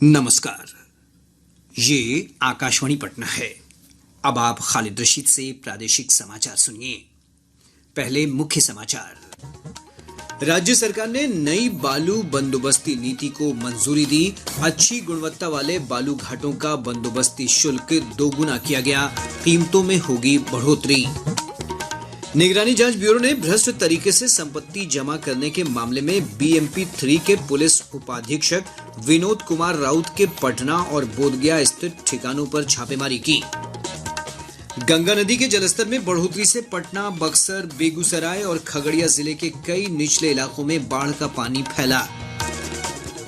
नमस्कार। ये आकाशवाणी पटना है। अब आप खालिद रशीद से प्रादेशिक समाचार सुनिए। पहले मुख्य समाचार। राज्य सरकार ने नई बालू बंदोबस्ती नीति को मंजूरी दी। अच्छी गुणवत्ता वाले बालू घाटों का बंदोबस्ती शुल्क दोगुना किया गया। कीमतों में होगी बढ़ोतरी। निगरानी जांच ब्यूरो ने भ्रष्ट तरीके से संपत्ति जमा करने के मामले में बीएमपी 3 के पुलिस उपाधीक्षक विनोद कुमार राउत के पटना और बोधगया स्थित ठिकानों पर छापेमारी की। गंगा नदी के जलस्तर में बढ़ोतरी से पटना, बक्सर, बेगूसराय और खगड़िया जिले के कई निचले इलाकों में बाढ़ का पानी फैला।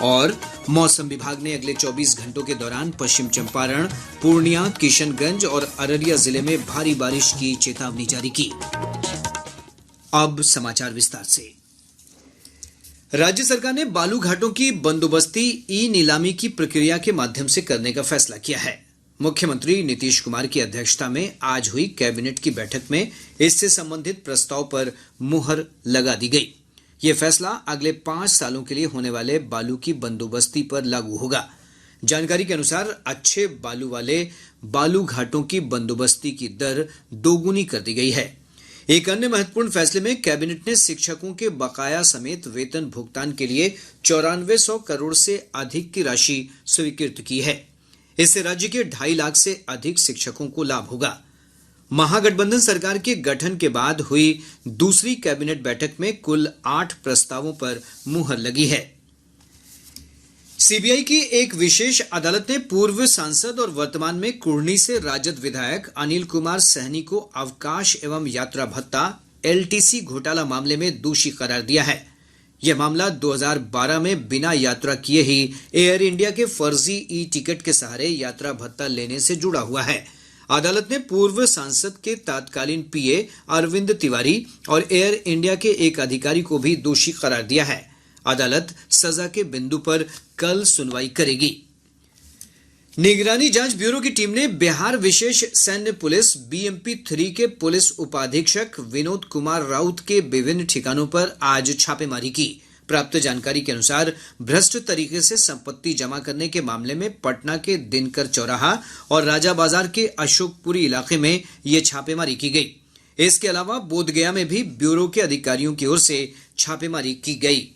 और मौसम विभाग ने अगले 24 घंटों के दौरान पश्चिम चंपारण, पूर्णिया, किशनगंज और अररिया जिले में भारी बारिश की चेतावनी जारी की। अब समाचार विस्तार से। राज्य सरकार ने बालू घाटों की बंदोबस्ती ई नीलामी की प्रक्रिया के माध्यम से करने का फैसला किया है। मुख्यमंत्री नीतीश कुमार की अध्यक्षता में आज हुई कैबिनेट की बैठक में इससे संबंधित प्रस्ताव पर मुहर लगा दी गई। यह फैसला अगले 5 सालों के लिए होने वाले बालू की बंदोबस्ती पर लागू होगा। जानकारी के अनुसार अच्छे बालू वाले बालू घाटों की बंदोबस्ती की दर दोगुनी कर दी गई है। एक अन्य महत्वपूर्ण फैसले में कैबिनेट ने शिक्षकों के बकाया समेत वेतन भुगतान के लिए 9400 करोड़ से अधिक की राशि स्वीकृत की है। इससे राज्य के 2.5 लाख से अधिक शिक्षकों को लाभ होगा। महागठबंधन सरकार के गठन के बाद हुई दूसरी कैबिनेट बैठक में कुल 8 प्रस्तावों पर मुहर लगी है। सीबीआई की एक विशेष अदालत ने पूर्व सांसद और वर्तमान में कुढ़नी से राजद विधायक अनिल कुमार सहनी को अवकाश एवं यात्रा भत्ता एलटीसी घोटाला मामले में दोषी करार दिया है। यह मामला 2012 में बिना यात्रा किए ही एयर इंडिया के फर्जी ई टिकट के सहारे यात्रा भत्ता लेने से जुड़ा हुआ है। अदालत ने पूर्व सांसद के तत्कालीन पीए अरविंद तिवारी और एयर इंडिया के एक अधिकारी को भी दोषी करार दिया है। अदालत सजा के बिंदु पर कल सुनवाई करेगी। निगरानी जांच ब्यूरो की टीम ने बिहार विशेष सैन्य पुलिस बीएमपी 3 के पुलिस उपाधीक्षक विनोद कुमार राउत के विभिन्न ठिकानों पर आज छापेमारी की। प्राप्त जानकारी के अनुसार भ्रष्ट तरीके से संपत्ति जमा करने के मामले में पटना के दिनकर चौराहा और राजा बाजार के अशोकपुरी इलाके में ये छापेमारी की गई। इसके अलावा बोधगया में भी ब्यूरो के अधिकारियों की ओर से छापेमारी की गई।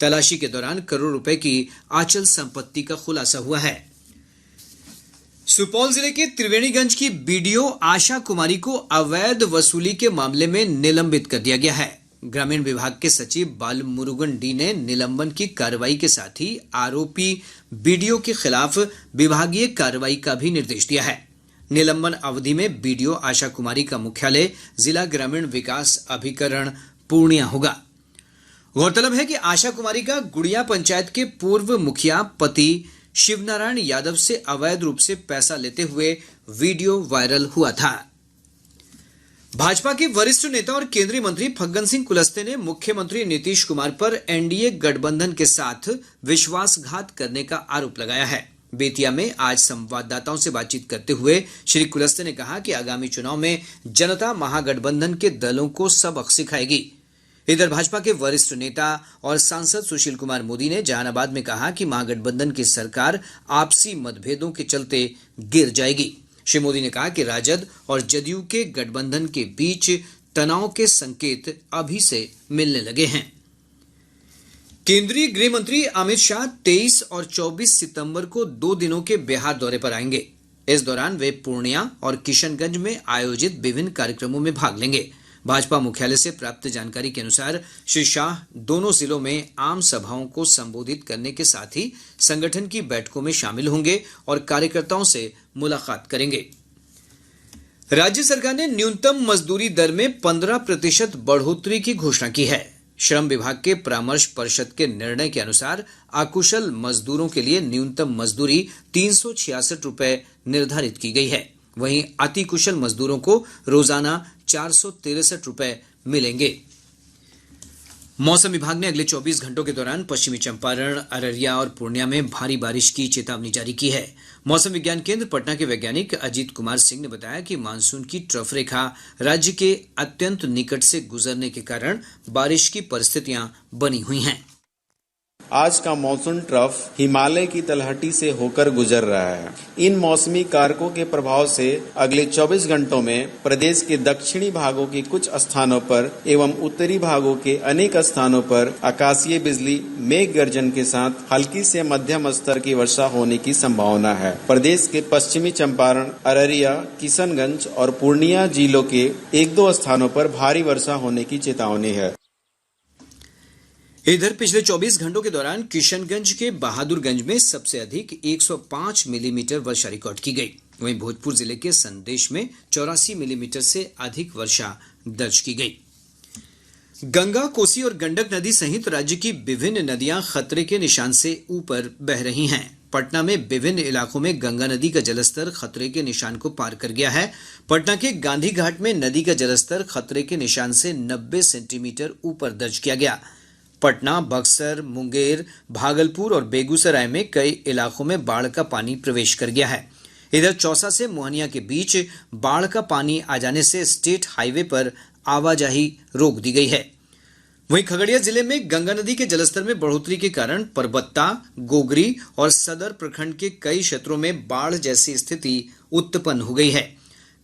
तलाशी के दौरान करोड़ रुपए की आचल संपत्ति का खुलासा हुआ है। सुपौल जिले के त्रिवेणीगंज की बीडीओ आशा कुमारी को अवैध वसूली के मामले में निलंबित कर दिया गया है। ग्रामीण विभाग के सचिव बालमुरुगन डी ने निलंबन की कार्रवाई के साथ ही आरोपी बीडीओ के खिलाफ विभागीय कार्रवाई का भी निर्देश दिया है। निलंबन अवधि में बीडीओ आशा कुमारी का मुख्यालय जिला ग्रामीण विकास अभिकरण पूर्णिया होगा। गौरतलब है कि आशा कुमारी का गुड़िया पंचायत के पूर्व मुखिया पति शिवनारायण यादव से अवैध रूप से पैसा लेते हुए वीडियो वायरल हुआ था। भाजपा के वरिष्ठ नेता और केंद्रीय मंत्री फग्गन सिंह कुलस्ते ने मुख्यमंत्री नीतीश कुमार पर एनडीए गठबंधन के साथ विश्वासघात करने का आरोप लगाया है। बेतिया में आज संवाददाताओं से बातचीत करते हुए श्री कुलस्ते ने कहा कि आगामी चुनाव में जनता महागठबंधन के दलों को सबक सिखाएगी। इधर भाजपा के वरिष्ठ नेता और सांसद सुशील कुमार मोदी ने जहानाबाद में कहा कि महागठबंधन की सरकार आपसी मतभेदों के चलते गिर जाएगी। श्री मोदी ने कहा कि राजद और जदयू के गठबंधन के बीच तनाव के संकेत अभी से मिलने लगे हैं। केंद्रीय गृह मंत्री अमित शाह 23 और 24 सितंबर को 2 दिनों के बिहार दौरे पर आएंगे। इस दौरान वे पूर्णिया और किशनगंज में आयोजित विभिन्न कार्यक्रमों में भाग लेंगे। भाजपा मुख्यालय से प्राप्त जानकारी के अनुसार श्री शाह दोनों जिलों में आम सभाओं को संबोधित करने के साथ ही संगठन की बैठकों में शामिल होंगे और कार्यकर्ताओं से मुलाकात करेंगे। राज्य सरकार ने न्यूनतम मजदूरी दर में 15% बढ़ोतरी की घोषणा की है। श्रम विभाग के परामर्श परिषद के निर्णय के अनुसार अकुशल मजदूरों के लिए न्यूनतम मजदूरी 366 रुपए निर्धारित की गई है। वहीं अति कुशल मजदूरों को रोजाना 463 रुपए मिलेंगे। मौसम विभाग ने अगले 24 घंटों के दौरान पश्चिमी चंपारण, अररिया और पूर्णिया में भारी बारिश की चेतावनी जारी की है। मौसम विज्ञान केंद्र पटना के वैज्ञानिक अजीत कुमार सिंह ने बताया कि मानसून की ट्रफ रेखा राज्य के अत्यंत निकट से गुजरने के कारण बारिश की परिस्थितियां बनी हुई हैं। आज का मॉनसून ट्रफ हिमालय की तलहटी से होकर गुजर रहा है। इन मौसमी कारकों के प्रभाव से अगले 24 घंटों में प्रदेश के दक्षिणी भागों के कुछ स्थानों पर एवं उत्तरी भागों के अनेक स्थानों पर आकाशीय बिजली, मेघ गर्जन के साथ हल्की से मध्यम स्तर की वर्षा होने की संभावना है। प्रदेश के पश्चिमी चंपारण, अररिया, किशनगंज और पूर्णिया जिलों के 1-2 स्थानों पर भारी वर्षा होने की चेतावनी है। इधर पिछले 24 घंटों के दौरान किशनगंज के बहादुरगंज में सबसे अधिक 105 मिलीमीटर वर्षा रिकॉर्ड की गई। वहीं भोजपुर जिले के संदेश में 84 मिलीमीटर से अधिक वर्षा दर्ज की गई। गंगा, कोसी और गंडक नदी सहित राज्य की विभिन्न नदियां खतरे के निशान से ऊपर बह रही हैं। पटना में विभिन्न इलाकों में गंगा नदी का जलस्तर खतरे के निशान को पार कर गया है। पटना के गांधी घाट में नदी का जलस्तर खतरे के निशान से 90 सेंटीमीटर ऊपर दर्ज किया गया। पटना, बक्सर, मुंगेर, भागलपुर और बेगूसराय में कई इलाकों में बाढ़ का पानी प्रवेश कर गया है। इधर चौसा से मोहनिया के बीच बाढ़ का पानी आ जाने से स्टेट हाईवे पर आवाजाही रोक दी गई है। वहीं खगड़िया जिले में गंगा नदी के जलस्तर में बढ़ोतरी के कारण परबत्ता, गोगरी और सदर प्रखंड के कई क्षेत्रों में बाढ़ जैसी स्थिति उत्पन्न हो गई है।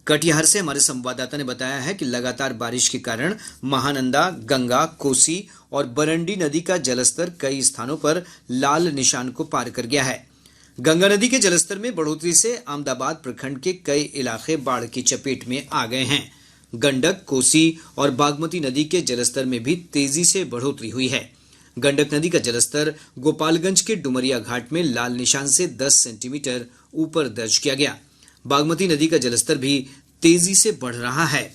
कटिहार से हमारे संवाददाता ने बताया है कि लगातार बारिश के कारण महानंदा, गंगा, कोसी और बरंडी नदी का जलस्तर कई स्थानों पर लाल निशान को पार कर गया है। गंगा नदी के जलस्तर में बढ़ोतरी से अहमदाबाद प्रखंड के कई इलाके बाढ़ की चपेट में आ गए हैं। गंडक, कोसी और बागमती नदी के जलस्तर में भी तेजी से बढ़ोतरी हुई है। गंडक नदी का जलस्तर गोपालगंज के डुमरिया घाट में लाल निशान से 10 सेंटीमीटर ऊपर दर्ज किया गया। बागमती नदी का जलस्तर भी तेजी से बढ़ रहा है।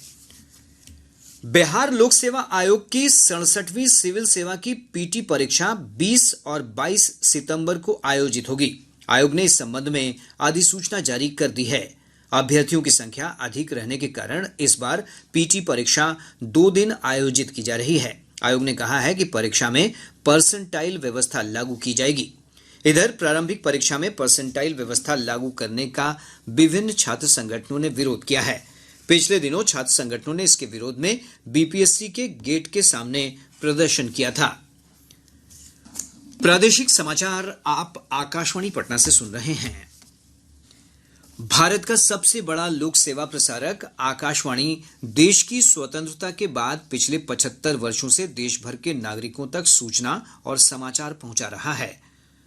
बिहार लोक सेवा आयोग की 67वीं सिविल सेवा की पीटी परीक्षा 20 और 22 सितंबर को आयोजित होगी। आयोग ने इस संबंध में अधिसूचना जारी कर दी है। अभ्यर्थियों की संख्या अधिक रहने के कारण इस बार पीटी परीक्षा 2 दिन आयोजित की जा रही है। आयोग ने कहा है कि परीक्षा में परसेंटाइल व्यवस्था लागू की जाएगी। इधर प्रारंभिक परीक्षा में परसेंटाइल व्यवस्था लागू करने का विभिन्न छात्र संगठनों ने विरोध किया है। पिछले दिनों छात्र संगठनों ने इसके विरोध में बीपीएससी के गेट के सामने प्रदर्शन किया था। प्रादेशिक समाचार आप आकाशवाणी पटना से सुन रहे हैं। भारत का सबसे बड़ा लोक सेवा प्रसारक आकाशवाणी देश की स्वतंत्रता के बाद पिछले 75 वर्षों से देश भर के नागरिकों तक सूचना और समाचार पहुंचा रहा है।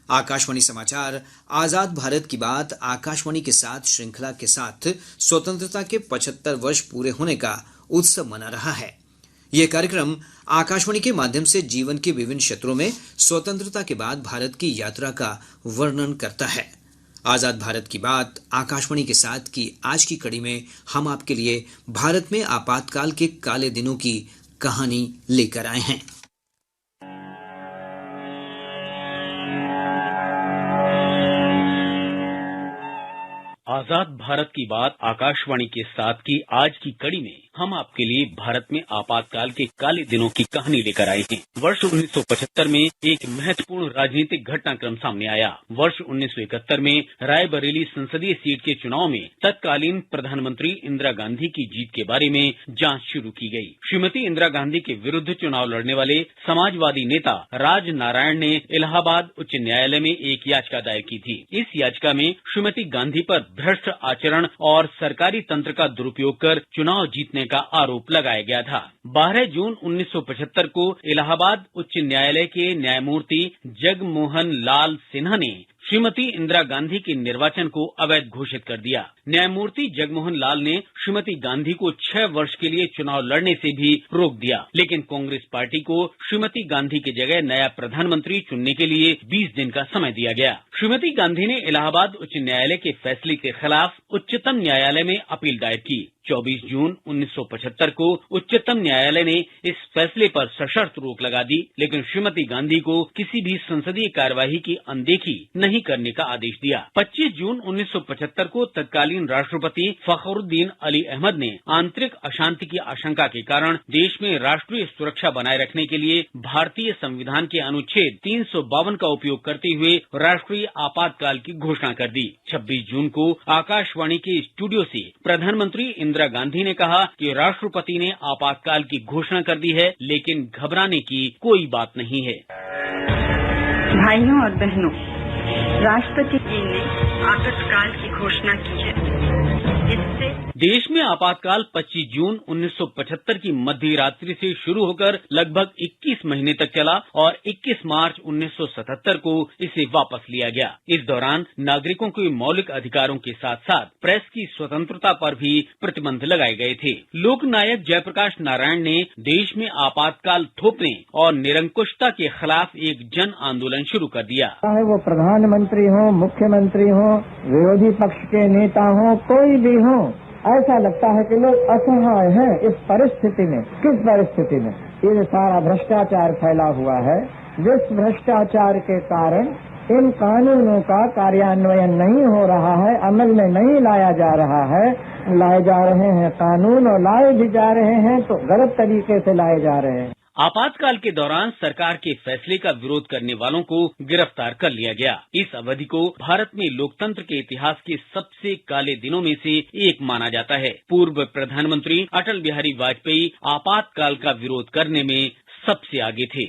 आकाशवाणी समाचार आजाद भारत की बात आकाशवाणी के साथ श्रृंखला के साथ स्वतंत्रता के 75 वर्ष पूरे होने का उत्सव मना रहा है। यह कार्यक्रम आकाशवाणी के माध्यम से जीवन के विभिन्न क्षेत्रों में स्वतंत्रता के बाद भारत की यात्रा का वर्णन करता है। आजाद भारत की बात आकाशवाणी के साथ की आज की कड़ी में हम आपके लिए भारत में आपातकाल के काले दिनों की कहानी लेकर आए हैं। आजाद भारत की बात आकाशवाणी के साथ की आज की कड़ी में हम आपके लिए भारत में आपातकाल के काले दिनों की कहानी लेकर आए हैं। वर्ष 1975 में एक महत्वपूर्ण राजनीतिक घटनाक्रम सामने आया। वर्ष 1971 में रायबरेली संसदीय सीट के चुनाव में तत्कालीन प्रधानमंत्री इंदिरा गांधी की जीत के बारे में जांच शुरू की गई। श्रीमती इंदिरा गांधी के विरुद्ध चुनाव लड़ने वाले समाजवादी नेता राज नारायण ने इलाहाबाद उच्च न्यायालय में एक याचिका दायर की थी। इस याचिका में श्रीमती गांधी पर भ्रष्ट आचरण और सरकारी तंत्र का दुरुपयोग कर चुनाव जीतने का आरोप लगाया गया था। 12 जून 1975 को इलाहाबाद उच्च न्यायालय के न्यायमूर्ति जगमोहन लाल सिन्हा ने श्रीमती इंदिरा गांधी के निर्वाचन को अवैध घोषित कर दिया। न्यायमूर्ति जगमोहन लाल ने श्रीमती गांधी को 6 वर्ष के लिए चुनाव लड़ने से भी रोक दिया, लेकिन कांग्रेस पार्टी को श्रीमती गांधी की जगह नया प्रधानमंत्री चुनने के लिए 20 दिन का समय दिया गया। श्रीमती गांधी ने इलाहाबाद उच्च न्यायालय के फैसले के खिलाफ उच्चतम न्यायालय में अपील दायर की। 24 जून 1975 को उच्चतम न्यायालय ने इस फैसले पर सशर्त रोक लगा दी, लेकिन श्रीमती गांधी को किसी भी संसदीय कार्यवाही की अनदेखी नहीं करने का आदेश दिया। 25 जून 1975 को तत्कालीन राष्ट्रपति फखरुद्दीन अली अहमद ने आंतरिक अशांति की आशंका के कारण देश में राष्ट्रीय सुरक्षा बनाए रखने के लिए भारतीय संविधान के अनुच्छेद 352 का उपयोग करते हुए राष्ट्रीय आपातकाल की घोषणा कर दी। 26 जून को आकाशवाणी के स्टूडियो से प्रधानमंत्री इंदिरा गांधी ने कहा कि राष्ट्रपति ने आपातकाल की घोषणा कर दी है, लेकिन घबराने की कोई बात नहीं है। भाइयों और बहनों, राष्ट्रपति जी ने आपातकाल की घोषणा की है। इससे देश में आपातकाल 25 जून 1975 की मध्य रात्रि से शुरू होकर लगभग 21 महीने तक चला और 21 मार्च 1977 को इसे वापस लिया गया। इस दौरान नागरिकों के मौलिक अधिकारों के साथ साथ प्रेस की स्वतंत्रता पर भी प्रतिबंध लगाए गए थे। लोकनायक जयप्रकाश नारायण ने देश में आपातकाल थोपने और निरंकुशता के खिलाफ एक जन आंदोलन शुरू कर दिया। चाहे वो प्रधानमंत्री हो, मुख्यमंत्री हो, विरोधी पक्ष के नेता हो, कोई भी हो, ऐसा लगता है कि लोग असहाय हैं इस परिस्थिति में। किस परिस्थिति में? ये सारा भ्रष्टाचार फैला हुआ है, जिस भ्रष्टाचार के कारण इन कानूनों का कार्यान्वयन नहीं हो रहा है, अमल में नहीं लाया जा रहा है। लाए जा रहे हैं कानून और लाए भी जा रहे हैं तो गलत तरीके से लाए जा रहे हैं। आपातकाल के दौरान सरकार के फैसले का विरोध करने वालों को गिरफ्तार कर लिया गया। इस अवधि को भारत में लोकतंत्र के इतिहास के सबसे काले दिनों में से एक माना जाता है। पूर्व प्रधानमंत्री अटल बिहारी वाजपेयी आपातकाल का विरोध करने में सबसे आगे थे।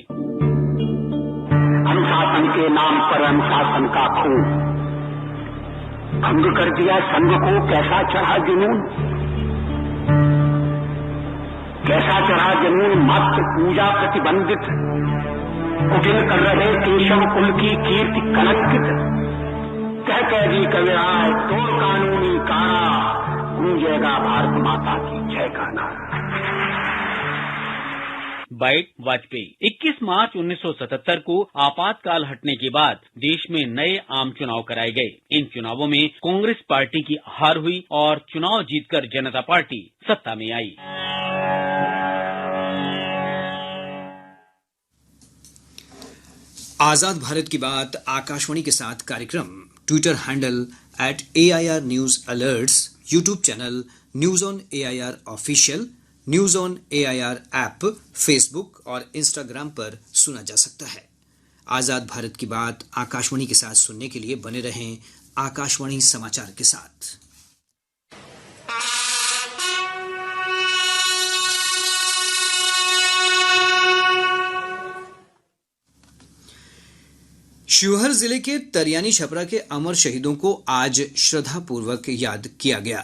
अनुशासन के नाम पर अनुशासन का खून भंग कर दिया संघ को। कैसा चढ़ा जुनून, कैसा चढ़ा जुनून। मत पूजा प्रतिबंधित, कुटिल कर रहे केशव कुल की कीर्ति कलंकित। कह जी कविराज तोड़ कानूनी कारा, गूंजेगा भारत माता की जय का नारा। बाइट वाजपेयी। 21 मार्च 1977 को आपातकाल हटने के बाद देश में नए आम चुनाव कराए गए। इन चुनावों में कांग्रेस पार्टी की हार हुई और चुनाव जीतकर जनता पार्टी सत्ता में आई। आजाद भारत की बात आकाशवाणी के साथ कार्यक्रम Twitter handle @AIR News Alerts, YouTube channel news on AIR official, news on AIR app, Facebook और इंस्टाग्राम पर सुना जा सकता है। आजाद भारत की बात आकाशवाणी के साथ सुनने के लिए बने रहें आकाशवाणी समाचार के साथ। शिवहर जिले के तरियानी छपरा के अमर शहीदों को आज श्रद्धापूर्वक याद किया गया।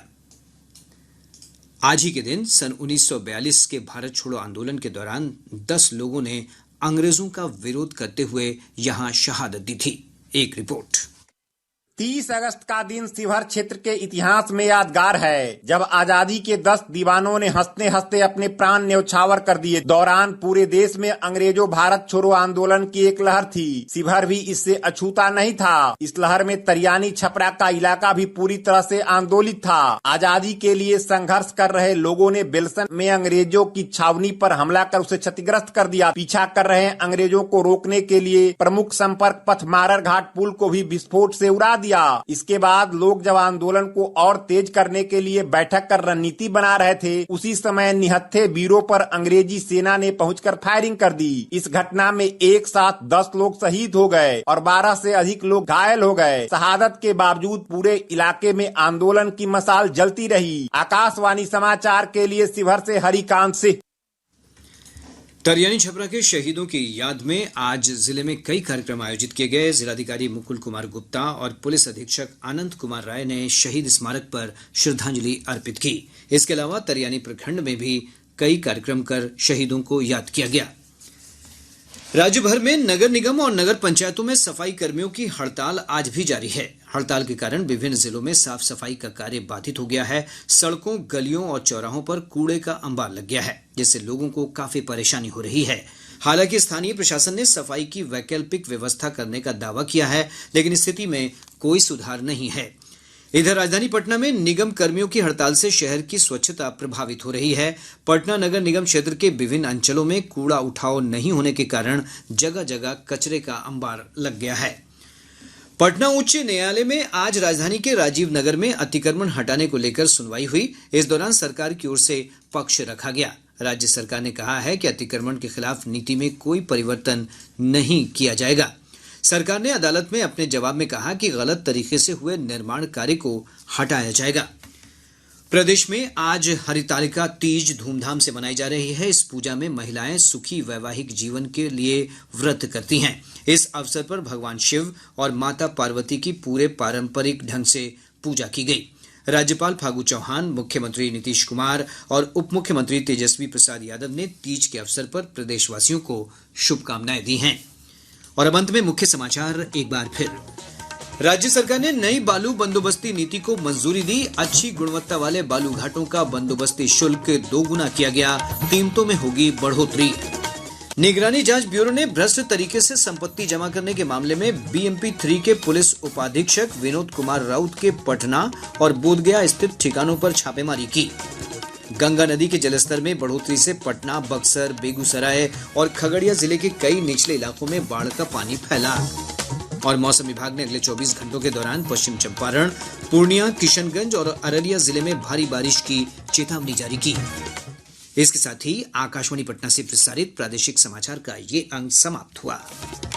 आज ही के दिन सन 1942 के भारत छोड़ो आंदोलन के दौरान 10 लोगों ने अंग्रेजों का विरोध करते हुए यहां शहादत दी थी। एक रिपोर्ट। 30 अगस्त का दिन शिवहर क्षेत्र के इतिहास में यादगार है, जब आजादी के 10 दीवानों ने हंसते हंसते अपने प्राण न्यौछावर कर दिए। दौरान पूरे देश में अंग्रेजों भारत छोड़ो आंदोलन की एक लहर थी। शिवहर भी इससे अछूता नहीं था। इस लहर में तरियानी छपरा का इलाका भी पूरी तरह से आंदोलित था। आजादी के लिए संघर्ष कर रहे लोगों ने बेलसन में अंग्रेजों की छावनी पर हमला कर उसे क्षतिग्रस्त कर दिया। पीछा कर रहे अंग्रेजों को रोकने के लिए प्रमुख संपर्क पथ मारर घाट पुल को भी विस्फोट से उड़ा दिया। इसके बाद लोग जब आंदोलन को और तेज करने के लिए बैठक कर रणनीति बना रहे थे, उसी समय निहत्थे वीरों पर अंग्रेजी सेना ने पहुंचकर फायरिंग कर दी। इस घटना में एक साथ 10 लोग शहीद हो गए और 12 से अधिक लोग घायल हो गए। शहादत के बावजूद पूरे इलाके में आंदोलन की मशाल जलती रही। आकाशवाणी समाचार के लिए शिवहर से हरिकांत सिंह। तरियानी छपरा के शहीदों की याद में आज जिले में कई कार्यक्रम आयोजित किए गए। जिलाधिकारी मुकुल कुमार गुप्ता और पुलिस अधीक्षक आनंद कुमार राय ने शहीद स्मारक पर श्रद्धांजलि अर्पित की। इसके अलावा तरियानी प्रखंड में भी कई कार्यक्रम कर शहीदों को याद किया गया। राज्य भर में नगर निगम और नगर पंचायतों में सफाई कर्मियों की हड़ताल आज भी जारी है। हड़ताल के कारण विभिन्न जिलों में साफ सफाई का कार्य बाधित हो गया है। सड़कों, गलियों और चौराहों पर कूड़े का अंबार लग गया है, जिससे लोगों को काफी परेशानी हो रही है। हालांकि स्थानीय प्रशासन ने सफाई की वैकल्पिक व्यवस्था करने का दावा किया है, लेकिन स्थिति में कोई सुधार नहीं है। इधर राजधानी पटना में निगम कर्मियों की हड़ताल से शहर की स्वच्छता प्रभावित हो रही है। पटना नगर निगम क्षेत्र के विभिन्न अंचलों में कूड़ा उठाव नहीं होने के कारण जगह जगह कचरे का अंबार लग गया है। पटना उच्च न्यायालय में आज राजधानी के राजीव नगर में अतिक्रमण हटाने को लेकर सुनवाई हुई। इस दौरान सरकार की ओर से पक्ष रखा गया। राज्य सरकार ने कहा है कि अतिक्रमण के खिलाफ नीति में कोई परिवर्तन नहीं किया जाएगा। सरकार ने अदालत में अपने जवाब में कहा कि गलत तरीके से हुए निर्माण कार्य को हटाया जाएगा। प्रदेश में आज हरितालिका तीज धूमधाम से मनाई जा रही है। इस पूजा में महिलाएं सुखी वैवाहिक जीवन के लिए व्रत करती हैं। इस अवसर पर भगवान शिव और माता पार्वती की पूरे पारंपरिक ढंग से पूजा की गई। राज्यपाल फागू चौहान, मुख्यमंत्री नीतीश कुमार और उप मुख्यमंत्री तेजस्वी प्रसाद यादव ने तीज के अवसर पर प्रदेशवासियों को शुभकामनाएं दी हैं। और अब अंत में मुख्य समाचार एक बार फिर। राज्य सरकार ने नई बालू बंदोबस्ती नीति को मंजूरी दी। अच्छी गुणवत्ता वाले बालू घाटों का बंदोबस्ती शुल्क 2 गुना किया गया। कीमतों में होगी बढ़ोतरी। निगरानी जांच ब्यूरो ने भ्रष्ट तरीके से संपत्ति जमा करने के मामले में BMP 3 के पुलिस उपाधीक्षक विनोद कुमार राउत के पटना और बोधगया स्थित ठिकानों पर छापेमारी की। गंगा नदी के जलस्तर में बढ़ोतरी से पटना, बक्सर, बेगूसराय और खगड़िया जिले के कई निचले इलाकों में बाढ़ का पानी फैला। और मौसम विभाग ने अगले 24 घंटों के दौरान पश्चिम चंपारण, पूर्णिया, किशनगंज और अररिया जिले में भारी बारिश की चेतावनी जारी की। इसके साथ ही आकाशवाणी पटना से प्रसारित प्रादेशिक समाचार का ये अंक समाप्त हुआ।